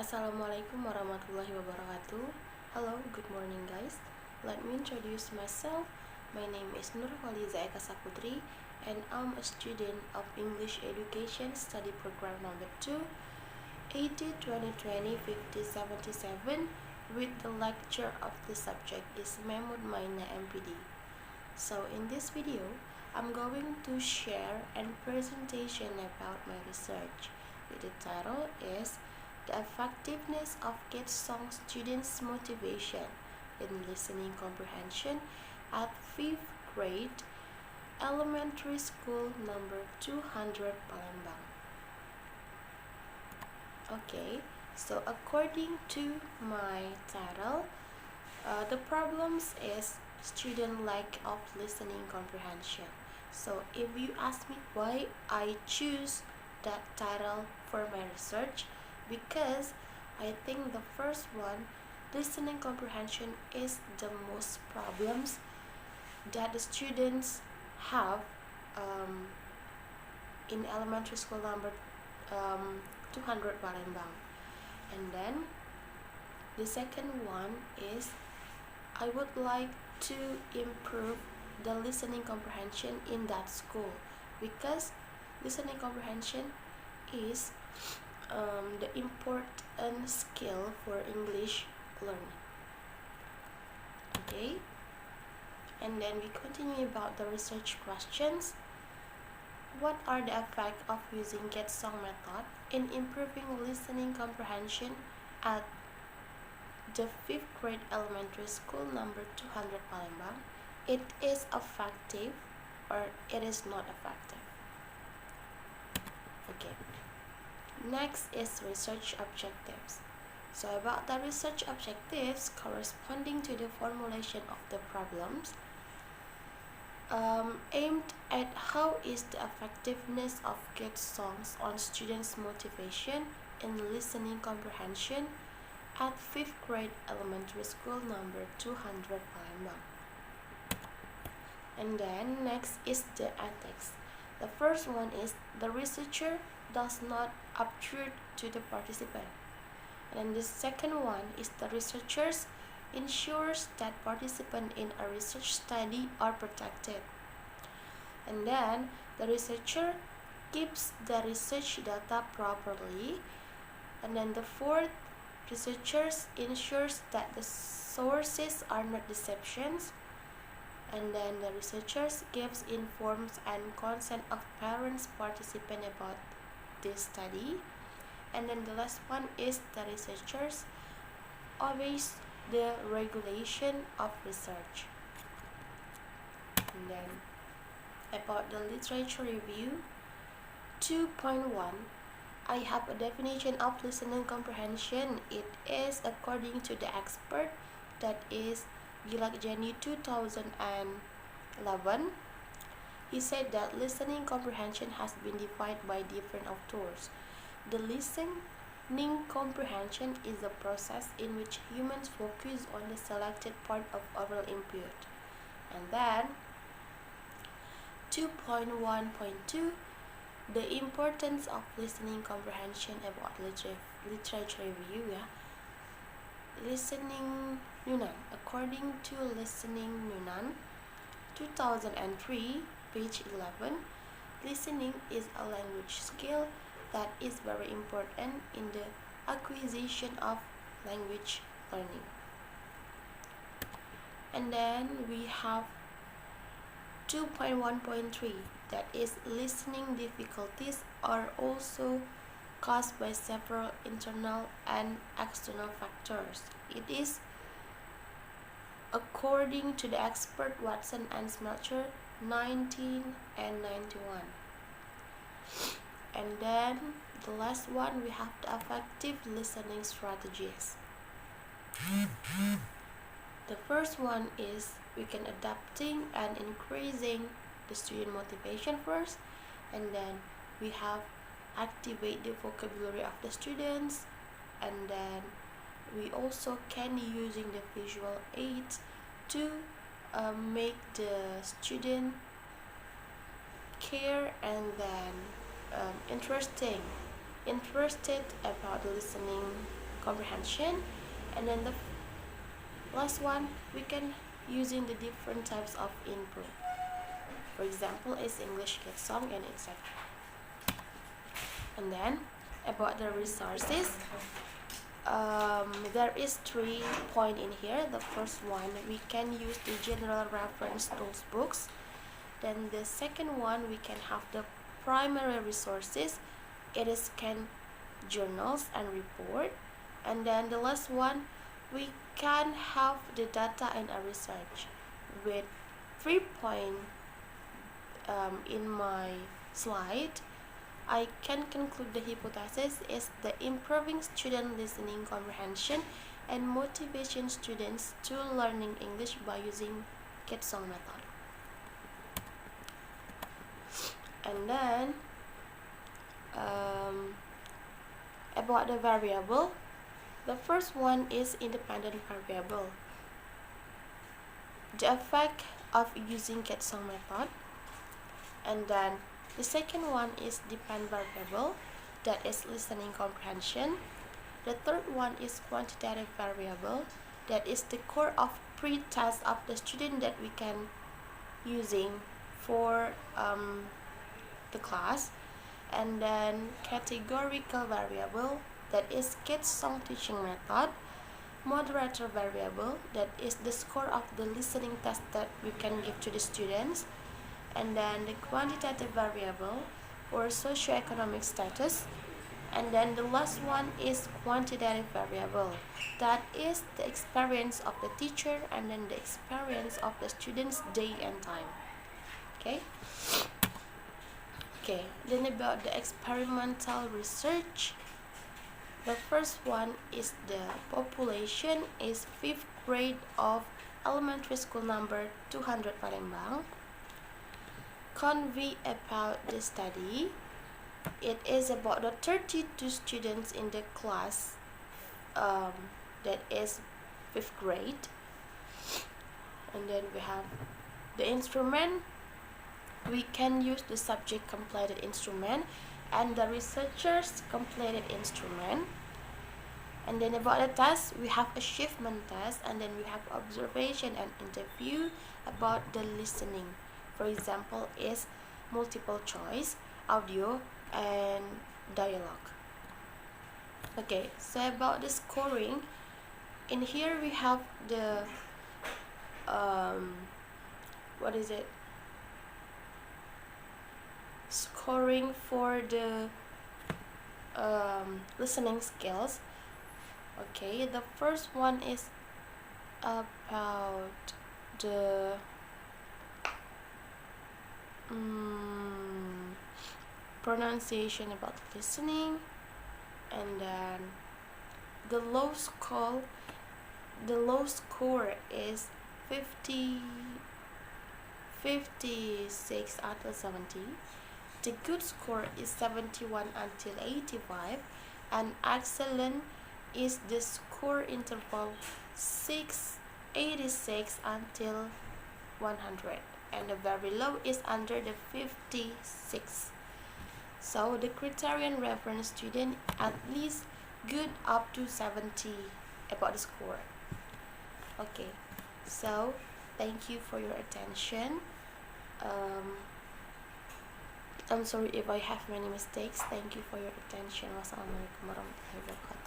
Assalamualaikum warahmatullahi wabarakatuh. Hello, good morning guys. Let me introduce myself. My name is Nur Kholiza Eka S, and I'm a student of English Education Study Program number 2, 80-2020-5077, with the lecture of the subject is Mahmud Maina MPD. So in this video, I'm going to share a presentation about my research. The title is The Effectiveness of Kids Song Students' Motivation in Listening Comprehension at 5th grade Elementary School number 200 Palembang. Okay, so according to my title, the problems is student lack of listening comprehension. So if you ask me why I choose that title for my research, because I think the first one, listening comprehension, is the most problems that the students have in elementary school number 200 Palembang. And then the second one is I would like to improve the listening comprehension in that school, because listening comprehension is the important skill for English learning. Okay, and then we continue about the research questions. What are the effects of using get song method in improving listening comprehension at the 5th grade elementary school number 200 Palembang? It is effective or it is not effective. Okay, next is research objectives. So about the research objectives corresponding to the formulation of the problems, aimed at how is the effectiveness of kids songs on students' motivation in listening comprehension at 5th grade elementary school number 200 Palembang. And then next is the ethics. The first one is the researcher does not obtrude to the participant. And the second one is the researchers ensures that participants in a research study are protected. And then the researcher keeps the research data properly. And then the fourth, researchers ensures that the sources are not deceptions. And then the researchers gives informs and consent of parents participant about this study. And then the last one is the researchers obeys the regulation of research. And then about the literature review 2.1, I have a definition of listening comprehension. It is according to the expert, that is Gilakjani 2011. He said that listening comprehension has been defined by different authors. The listening comprehension is a process in which humans focus on the selected part of oral input. And then 2.1.2, the importance of listening comprehension about literature review. Listening Nunan. According to Listening Nunan 2003, page 11, listening is a language skill that is very important in the acquisition of language learning. And then we have 2.1.3, that is listening difficulties are also caused by several internal and external factors. It is according to the expert Watson and Smelcher 19 and 91. And then the last one, we have the effective listening strategies. The first one is we can adapting and increasing the student motivation first, and then we have activate the vocabulary of the students, and then we also can using the visual aids to make the student care and then interested about listening comprehension. And then the last one, we can using the different types of input. For example, is English Kids Song and etc. And then about the resources, there is 3 points in here. The first one, we can use the general reference tools books. Then the second one, we can have the primary resources. It is scanned journals and report. And then the last one, we can have the data and a research. With 3 points in my slide, I can conclude the hypothesis is the improving student listening comprehension and motivation students to learning English by using Kids Song method. And then about the variable, the first one is independent variable. The effect of using Kids Song method. And then the second one is dependent variable, that is listening comprehension. The third one is quantitative variable, that is the core of pre-test of the student that we can using for the class. And then categorical variable, that is Kids Song teaching method. Moderator variable, that is the score of the listening test that we can give to the students. And then the quantitative variable or socioeconomic status. And then the last one is quantitative variable, that is the experience of the teacher and then the experience of the students day and time. Okay, then about the experimental research, the first one is the population is 5th grade of elementary school number 200 Palembang. Convey about the study. It is about the 32 students in the class that is 5th grade. And then we have the instrument. We can use the subject completed instrument and the researchers completed instrument. And then about the test, we have achievement test, and then we have observation and interview about the listening. For example, is multiple choice, audio, and dialogue. Okay, so about the scoring, in here we have the scoring for the listening skills. Okay, the first one is about the pronunciation about listening, and then the low score is 56 out of 70. The good score is 71 until 85, and excellent is the score interval 86 until 100, and the very low is under the 56. So the criterion reference student at least good up to 70 about the score. Okay, so thank you for your attention. I'm sorry if I have many mistakes. Thank you for your attention. Wassalamualaikum warahmatullahi wabarakatuh.